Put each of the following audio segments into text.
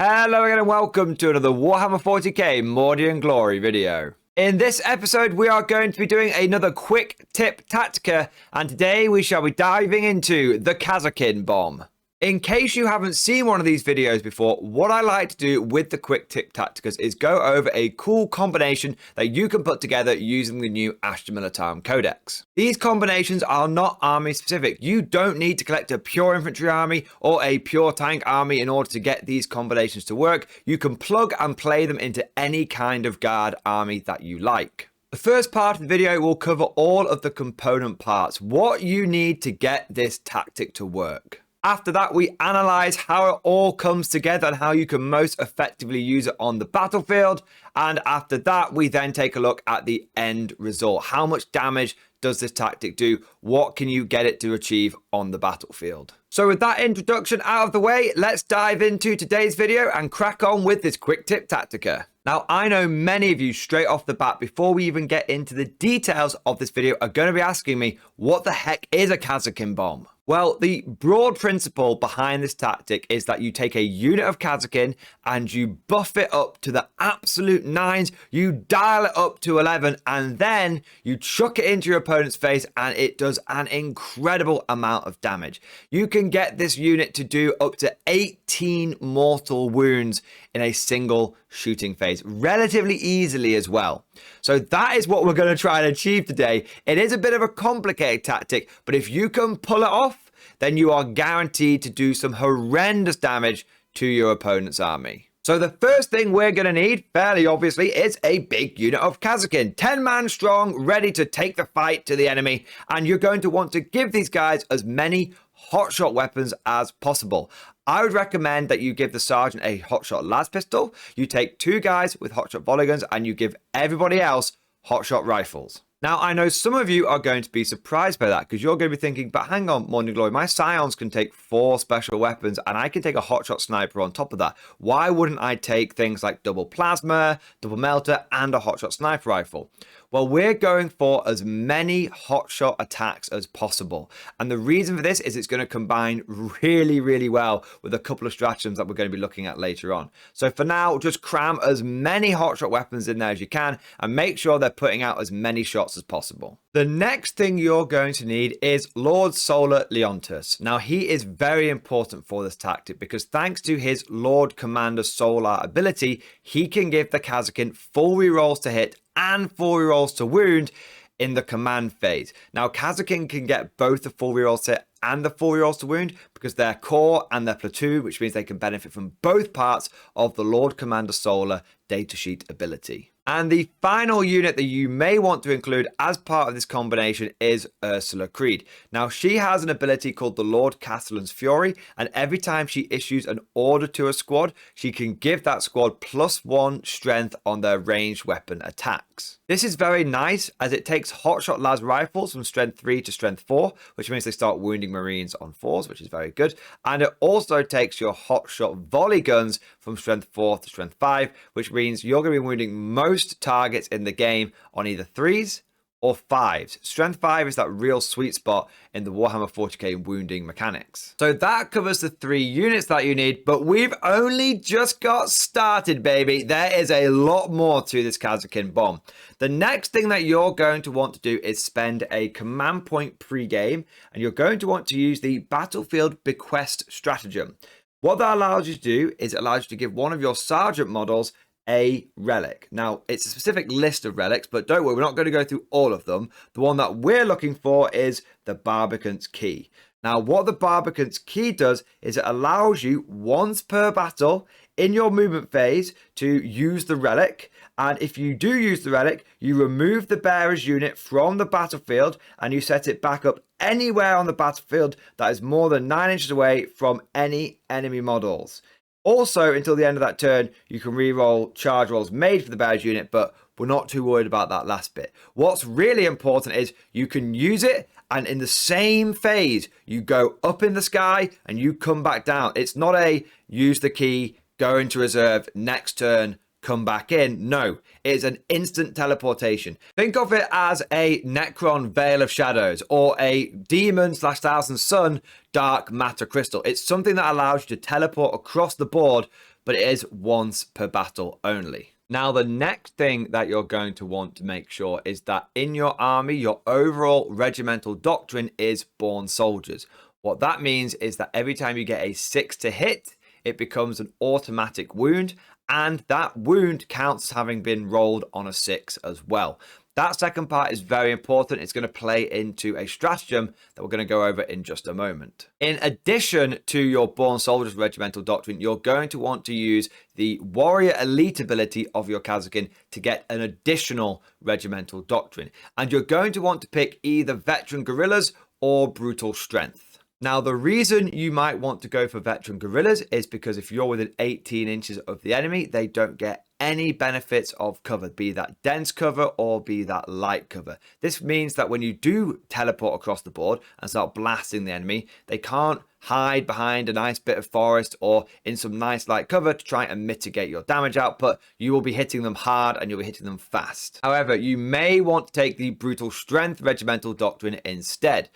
Hello again and welcome to another Warhammer 40k Mordy and Glory video. In this episode we are going to be doing another quick tip tactica, and today we shall be diving into the Kasrkin bomb. In case you haven't seen one of these videos before, what I like to do with the quick tip tacticas is go over a cool combination that you can put together using the new Astra Militarum codex. These combinations are not army specific. You don't need to collect a pure infantry army or a pure tank army in order to get these combinations to work. You can plug and play them into any kind of guard army that you like. The first part of the video will cover all of the component parts, what you need to get this tactic to work. After that, we analyze how it all comes together and how you can most effectively use it on the battlefield. And after that, we then take a look at the end result. How much damage does this tactic do? What can you get it to achieve on the battlefield? So with that introduction out of the way, let's dive into today's video and crack on with this quick tip tactica. Now, I know many of you straight off the bat, before we even get into the details of this video, are going to be asking me, what the heck is a Kasrkin bomb? Well, the broad principle behind this tactic is that you take a unit of Kasrkin and you buff it up to the absolute nines, you dial it up to 11, and then you chuck it into your opponent's face and it does an incredible amount of damage. You can get this unit to do up to 18 mortal wounds in a single shooting phase, relatively easily as well. So that is what we're going to try and achieve today. It is a bit of a complicated tactic, but if you can pull it off, then you are guaranteed to do some horrendous damage to your opponent's army. So the first thing we're going to need, fairly obviously, is a big unit of Kasrkin. 10 man strong, ready to take the fight to the enemy. And you're going to want to give these guys as many hotshot weapons as possible. I would recommend that you give the sergeant a hotshot las pistol. You take 2 guys with hotshot volley guns and you give everybody else hotshot rifles. Now, I know some of you are going to be surprised by that because you're going to be thinking, but hang on, Morning Glory, my scions can take 4 special weapons and I can take a hotshot sniper on top of that. Why wouldn't I take things like double plasma, double melter, and a hotshot sniper rifle? Well, we're going for as many hotshot attacks as possible. And the reason for this is it's going to combine really, really well with a couple of stratagems that we're going to be looking at later on. So for now, just cram as many hotshot weapons in there as you can and make sure they're putting out as many shots as possible. The next thing you're going to need is Lord Solar Leontus. Now, he is very important for this tactic because thanks to his Lord Commander Solar ability, he can give the Kasrkin full rerolls to hit and full rerolls to wound in the command phase. Now, Kasrkin can get both the full rerolls to hit and the full rerolls to wound because they're core and they're platoon, which means they can benefit from both parts of the Lord Commander Solar datasheet ability. And the final unit that you may want to include as part of this combination is Ursula Creed. Now, she has an ability called the Lord Castellan's Fury, and every time she issues an order to a squad, she can give that squad +1 strength on their ranged weapon attacks. This is very nice as it takes hotshot las rifles from strength 3 to strength 4, which means they start wounding marines on 4s, which is very good. And it also takes your hotshot volley guns from strength 4 to strength 5, which means you're going to be wounding most targets in the game on either 3s or 5s. Strength 5 is that real sweet spot in the Warhammer 40k wounding mechanics. So that covers the 3 units that you need, but we've only just got started, baby. There is a lot more to this Kasrkin bomb. The next thing that you're going to want to do is spend a command point pre-game, and you're going to want to use the Battlefield Bequest stratagem. What that allows you to do is it allows you to give one of your sergeant models a relic. Now, it's a specific list of relics, but don't worry, we're not going to go through all of them. The one that we're looking for is the Barbicant's Key. Now, what the Barbicant's Key does is it allows you once per battle in your movement phase to use the relic. And if you do use the relic, you remove the bearer's unit from the battlefield and you set it back up anywhere on the battlefield that is more than 9 inches away from any enemy models. Also, until the end of that turn, you can reroll charge rolls made for the bearer's unit, but we're not too worried about that last bit. What's really important is you can use it, and in the same phase, you go up in the sky and you come back down. It's not a use the key, go into reserve, next turn, come back in. No, it's an instant teleportation. Think of it as a Necron Veil of Shadows or a Demon / Thousand Sun Dark Matter Crystal. It's something that allows you to teleport across the board, but but it is once per battle only. Now, the next thing that you're going to want to make sure is that in your army, your overall regimental doctrine is born soldiers. What that means is that every time you get a 6 to hit, it becomes an automatic wound, and that wound counts as having been rolled on a 6 as well. That second part is very important. It's going to play into a stratagem that we're going to go over in just a moment. In addition to your Born Soldiers Regimental Doctrine, you're going to want to use the Warrior Elite ability of your Kasrkin to get an additional Regimental Doctrine. And you're going to want to pick either Veteran Guerrillas or Brutal Strength. Now, the reason you might want to go for Veteran Guerrillas is because if you're within 18 inches of the enemy, they don't get any benefits of cover, be that dense cover or be that light cover. This means that when you do teleport across the board and start blasting the enemy, they can't hide behind a nice bit of forest or in some nice light cover to try and mitigate your damage output. You will be hitting them hard and you'll be hitting them fast. However, you may want to take the Brutal Strength Regimental Doctrine instead.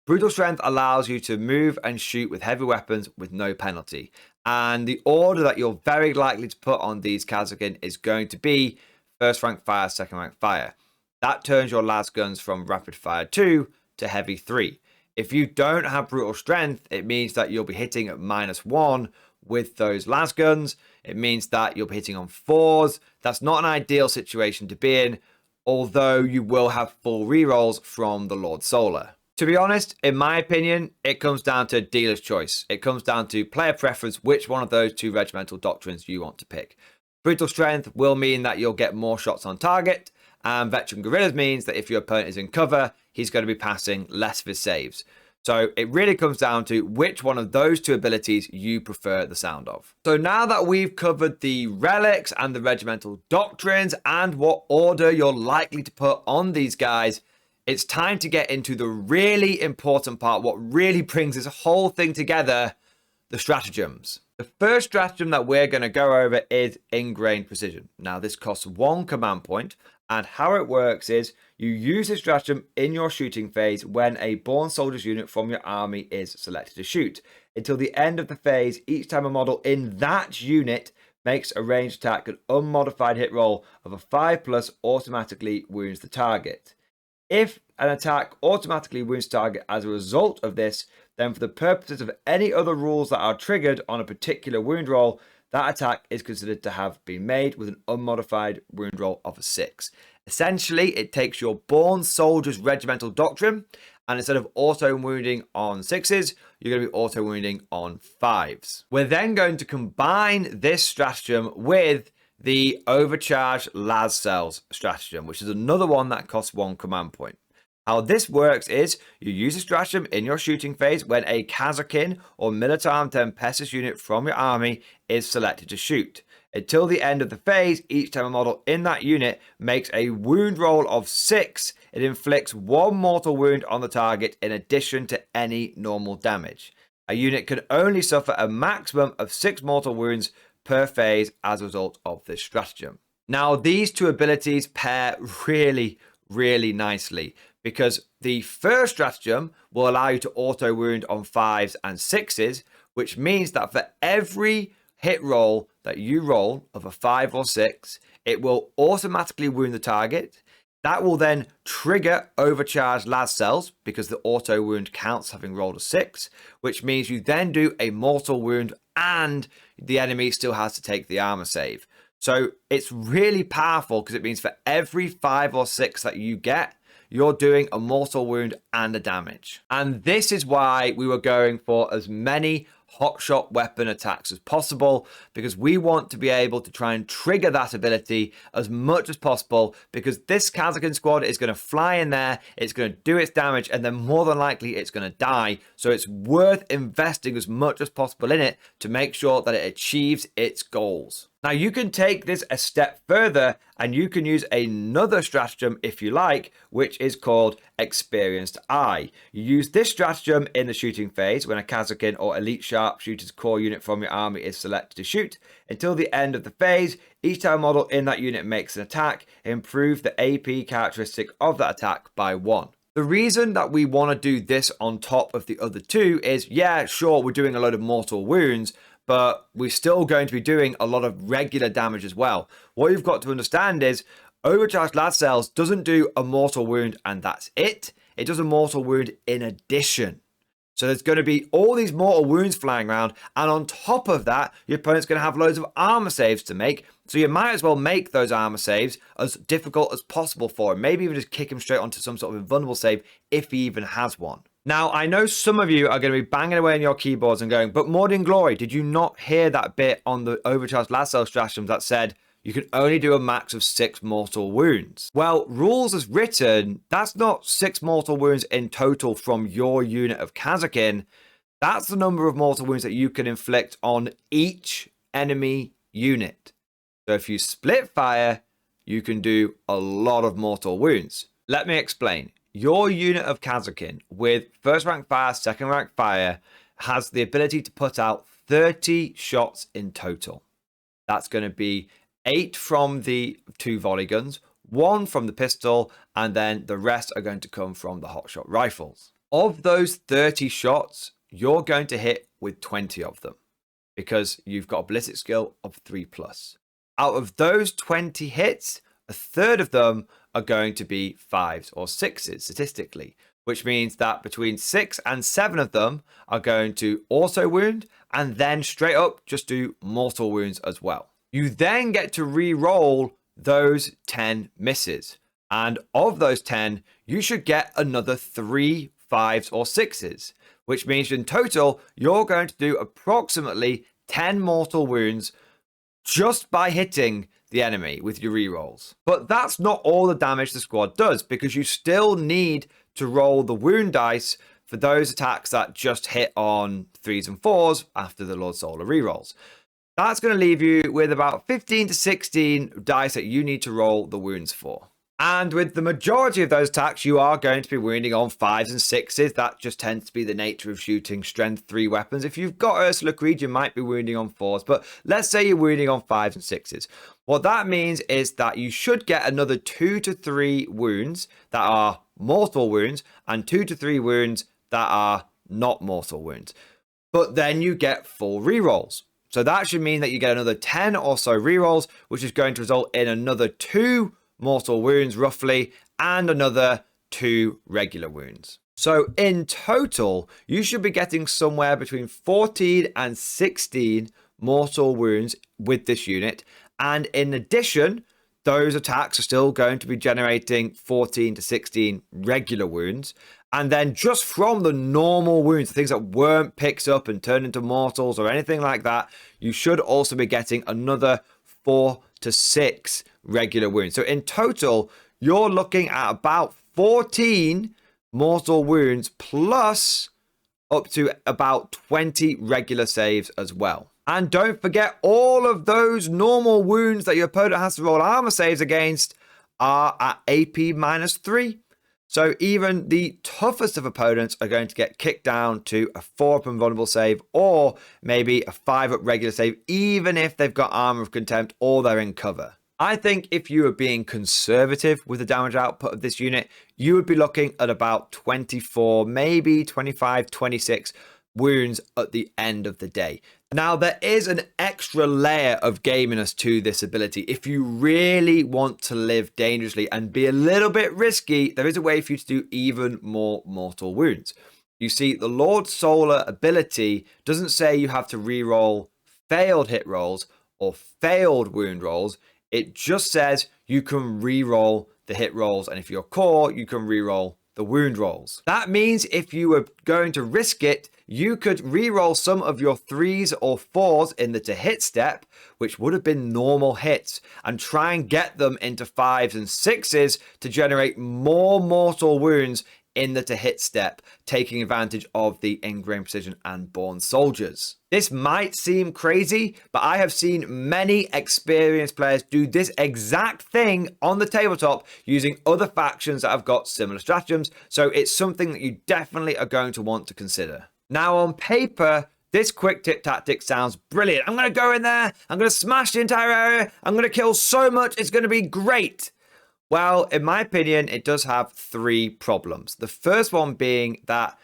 Brutal Strength allows you to move and shoot with heavy weapons with no penalty. And the order that you're very likely to put on these Kasrkin is going to be first rank fire, second rank fire. That turns your las guns from rapid fire 2 to heavy 3. If you don't have Brutal Strength, it means that you'll be hitting at -1 with those las guns. It means that you'll be hitting on 4s. That's not an ideal situation to be in, although you will have full rerolls from the Lord Solar. To be honest, in my opinion, it comes down to dealer's choice. It comes down to player preference, which one of those two regimental doctrines you want to pick. Brutal Strength will mean that you'll get more shots on target, and Veteran Guerrillas means that if your opponent is in cover, he's going to be passing less of his saves. So it really comes down to which one of those two abilities you prefer the sound of. So now that we've covered the relics and the regimental doctrines and what order you're likely to put on these guys, it's time to get into the really important part, what really brings this whole thing together, the stratagems. The first stratagem that we're going to go over is Ingrained Precision. Now, this costs 1 command point, and how it works is you use this stratagem in your shooting phase when a Born Soldiers unit from your army is selected to shoot. Until the end of the phase, each time a model in that unit makes a ranged attack, an unmodified hit roll of a 5+ automatically wounds the target. If an attack automatically wounds target as a result of this, then for the purposes of any other rules that are triggered on a particular wound roll, that attack is considered to have been made with an unmodified wound roll of a 6. Essentially, it takes your Born Soldiers Regimental Doctrine, and instead of auto-wounding on 6s, you're going to be auto-wounding on 5s. We're then going to combine this stratagem with the Overcharged Las Cells stratagem, which is another one that costs 1 command point. How this works is you use a stratagem in your shooting phase when a Kasrkin or Militarum Tempestus unit from your army is selected to shoot. Until the end of the phase, each time a model in that unit makes a wound roll of 6, it inflicts 1 mortal wound on the target in addition to any normal damage. A unit can only suffer a maximum of 6 mortal wounds per phase as a result of this stratagem. Now, these two abilities pair really, really nicely because the first stratagem will allow you to auto wound on 5s and 6s, which means that for every hit roll that you roll of a 5 or 6, it will automatically wound the target. That will then trigger Overcharged Las Cells because the auto wound counts having rolled a 6, which means you then do a mortal wound and the enemy still has to take the armor save. So it's really powerful because it means for every 5 or 6 that you get, you're doing a mortal wound and a damage. And this is why we were going for as many hotshot weapon attacks as possible, because we want to be able to try and trigger that ability as much as possible, because this Kasrkin squad is going to fly in there, it's going to do its damage, and then more than likely it's going to die. So it's worth investing as much as possible in it to make sure that it achieves its goals. Now, you can take this a step further and you can use another stratagem if you like, which is called Experienced Eye. You use this stratagem in the shooting phase when a Kasrkin or Elite Sharpshooter's core unit from your army is selected to shoot. Until the end of the phase, each time a model in that unit makes an attack, improve the AP characteristic of that attack by 1. The reason that we want to do this on top of the other two is, yeah, sure, we're doing a load of mortal wounds, but we're still going to be doing a lot of regular damage as well. What you've got to understand is overcharged lad cells doesn't do a mortal wound and that's it. It does a mortal wound in addition. So there's going to be all these mortal wounds flying around, and on top of that, your opponent's going to have loads of armor saves to make. So you might as well make those armor saves as difficult as possible for him. Maybe even just kick him straight onto some sort of invulnerable save if he even has one. Now, I know some of you are going to be banging away on your keyboards and going, but Mordian Glory, did you not hear that bit on the overcharged last cell stratagems that said you can only do a max of 6 mortal wounds? Well, rules as written, that's not 6 mortal wounds in total from your unit of Kasrkin. That's the number of mortal wounds that you can inflict on each enemy unit. So if you split fire, you can do a lot of mortal wounds. Let me explain. Your unit of Kasrkin with first rank fire, second rank fire has the ability to put out 30 shots in total. That's going to be 8 from the 2 volley guns, 1 from the pistol, and then the rest are going to come from the hotshot rifles. Of those 30 shots, you're going to hit with 20 of them because you've got a ballistic skill of 3+. Out of those 20 hits, a third of them are going to be 5s or 6s statistically, which means that between 6 and 7 of them are going to auto wound and then straight up just do mortal wounds as well. You then get to re-roll those 10 misses. And of those 10, you should get another 3 5s or 6s, which means in total, you're going to do approximately 10 mortal wounds just by hitting the enemy with your re-rolls. But that's not all the damage the squad does, because you still need to roll the wound dice for those attacks that just hit on 3s and 4s after the Lord Solar re-rolls. That's going to leave you with about 15 to 16 dice that you need to roll the wounds for. And with the majority of those attacks, you are going to be wounding on 5s and 6s. That just tends to be the nature of shooting strength 3 weapons. If you've got Ursula Creed, you might be wounding on 4s. But let's say you're wounding on 5s and 6s. What that means is that you should get another 2 to 3 wounds that are mortal wounds and 2 to 3 wounds that are not mortal wounds. But then you get full rerolls. So that should mean that you get another 10 or so rerolls, which is going to result in another 2 mortal wounds roughly, and another 2 regular wounds. So in total, you should be getting somewhere between 14 and 16 mortal wounds with this unit. And in addition, those attacks are still going to be generating 14 to 16 regular wounds. And then just from the normal wounds, the things that weren't picked up and turned into mortals or anything like that, you should also be getting another 4 to 6 regular wounds. So in total, you're looking at about 14 mortal wounds plus up to about 20 regular saves as well. And don't forget, all of those normal wounds that your opponent has to roll armor saves against are at AP -3. So even the toughest of opponents are going to get kicked down to a 4-up invulnerable save, or maybe a 5-up regular save, even if they've got Armor of Contempt or they're in cover. I think if you were being conservative with the damage output of this unit, you would be looking at about 24, maybe 25, 26 wounds at the end of the day. Now, there is an extra layer of gaminess to this ability. If you really want to live dangerously and be a little bit risky, there is a way for you to do even more mortal wounds. You see, the Lord Solar ability doesn't say you have to reroll failed hit rolls or failed wound rolls. It just says you can reroll the hit rolls, and if you're core, you can reroll the wound rolls. That means if you were going to risk it, you could reroll some of your 3s or 4s in the to hit step, which would have been normal hits, and try and get them into 5s and 6s to generate more mortal wounds in the to hit step, taking advantage of the ingrained precision and born soldiers. This might seem crazy, but I have seen many experienced players do this exact thing on the tabletop using other factions that have got similar stratagems, so it's something that you definitely are going to want to consider. Now, on paper, this quick tip tactic sounds brilliant. I'm going to go in there, I'm going to smash the entire area, I'm going to kill so much, it's going to be great. Well, in my opinion, it does have 3 problems. The first one being that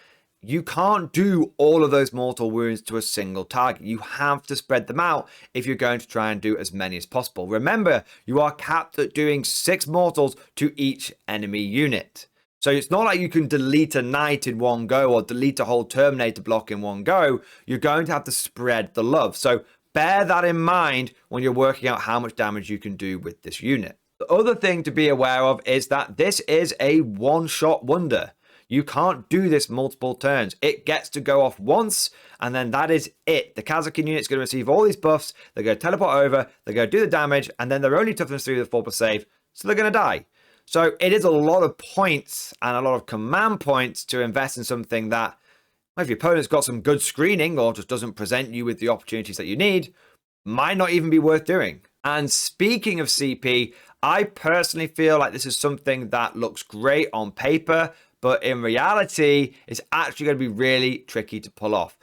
you can't do all of those mortal wounds to a single target. You have to spread them out if you're going to try and do as many as possible. Remember, you are capped at doing 6 mortals to each enemy unit. So it's not like you can delete a knight in one go or delete a whole Terminator block in one go. You're going to have to spread the love. So bear that in mind when you're working out how much damage you can do with this unit. The other thing to be aware of is that this is a one-shot wonder. You can't do this multiple turns. It gets to go off once, and then that is it. The Kasrkin unit's going to receive all these buffs. They're going to teleport over. They're going to do the damage, and then they're only toughness 3 with 4 per save, so they're going to die. So it is a lot of points and a lot of command points to invest in something that, if your opponent's got some good screening or just doesn't present you with the opportunities that you need, might not even be worth doing. And speaking of CP, I personally feel like this is something that looks great on paper, but in reality, it's actually going to be really tricky to pull off.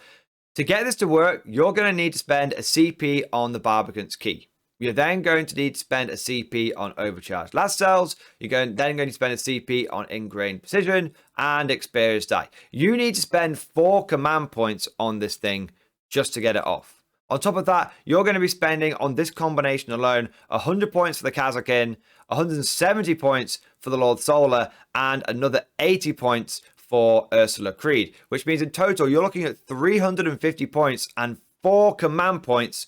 To get this to work, you're going to need to spend a CP on the Barbican's Key. You're then going to need to spend a CP on Overcharged Last Cells. You're then going to spend a CP on Ingrained Precision and Experience Die. You need to spend 4 command points on this thing just to get it off. On top of that, you're going to be spending on this combination alone 100 points for the Kasrkin, 170 points for the Lord Solar, and another 80 points for Ursula Creed, which means in total you're looking at 350 points and 4 command points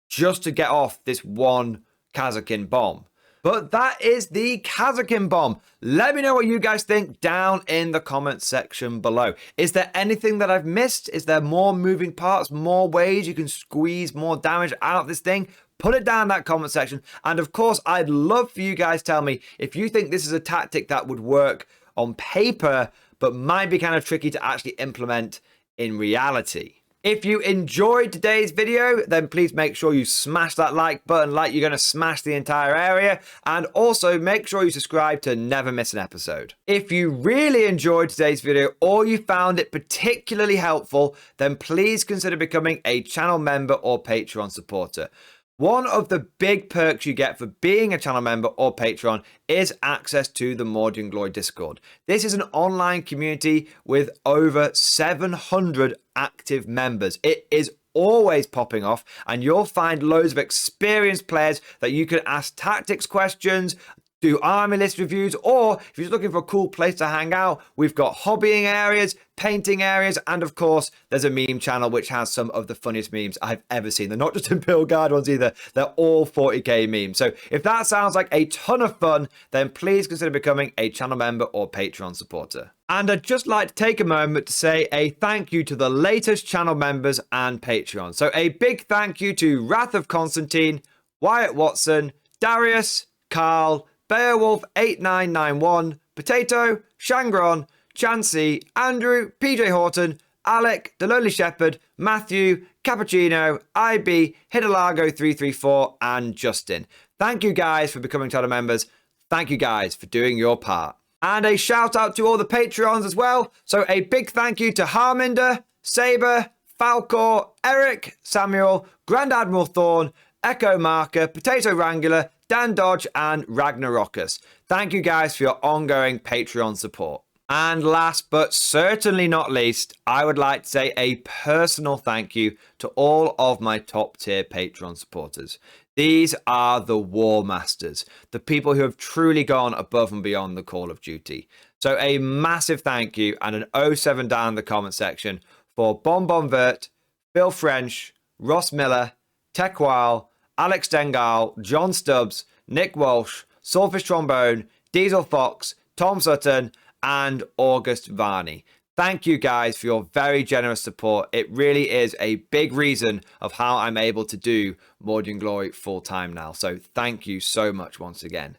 just to get off this one Kasrkin bomb. But that is the Kasrkin bomb. Let me know what you guys think down in the comments section below. Is there anything that I've missed? Is there more moving parts, more ways you can squeeze more damage out of this thing? Put it down in that comment section. And of course, I'd love for you guys to tell me if you think this is a tactic that would work on paper, but might be kind of tricky to actually implement in reality. If you enjoyed today's video, then please make sure you smash that like button like you're going to smash the entire area. And also make sure you subscribe to never miss an episode. If you really enjoyed today's video or you found it particularly helpful, then please consider becoming a channel member or Patreon supporter. One of the big perks you get for being a channel member or Patreon is access to the Mordian Glory Discord. This is an online community with over 700 active members. It is always popping off, and you'll find loads of experienced players that you can ask tactics questions, do army list reviews, or if you're looking for a cool place to hang out, we've got hobbying areas, painting areas, and of course, there's a meme channel which has some of the funniest memes I've ever seen. They're not just Imperial Guard ones either, they're all 40k memes. So if that sounds like a ton of fun, then please consider becoming a channel member or Patreon supporter. And I'd just like to take a moment to say a thank you to the latest channel members and Patreon. So a big thank you to Wrath of Constantine, Wyatt Watson, Darius, Carl, Beowulf 8991, Potato, Shangron, Chansey, Andrew, PJ Horton, Alec, The Lonely Shepherd, Matthew, Cappuccino, IB, Hidalago 334, and Justin. Thank you guys for becoming channel members. Thank you guys for doing your part. And a shout out to all the Patreons as well. So a big thank you to Harminder, Saber, Falcor, Eric, Samuel, Grand Admiral Thorn, Echo Marker, Potato Wrangler, Dan Dodge, and Ragnarockus. Thank you guys for your ongoing Patreon support. And last but certainly not least, I would like to say a personal thank you to all of my top tier Patreon supporters. These are the War Masters, the people who have truly gone above and beyond the call of duty. So a massive thank you and an 07 down in the comment section for Bonbon Vert, Phil French, Ross Miller, Tekwal, Alex Dengal, John Stubbs, Nick Walsh, Swordfish Trombone, Diesel Fox, Tom Sutton, and August Varney. Thank you guys for your very generous support. It really is a big reason of how I'm able to do Mordian Glory full time now. So thank you so much once again.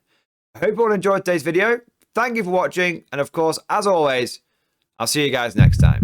I hope you all enjoyed today's video. Thank you for watching. And of course, as always, I'll see you guys next time.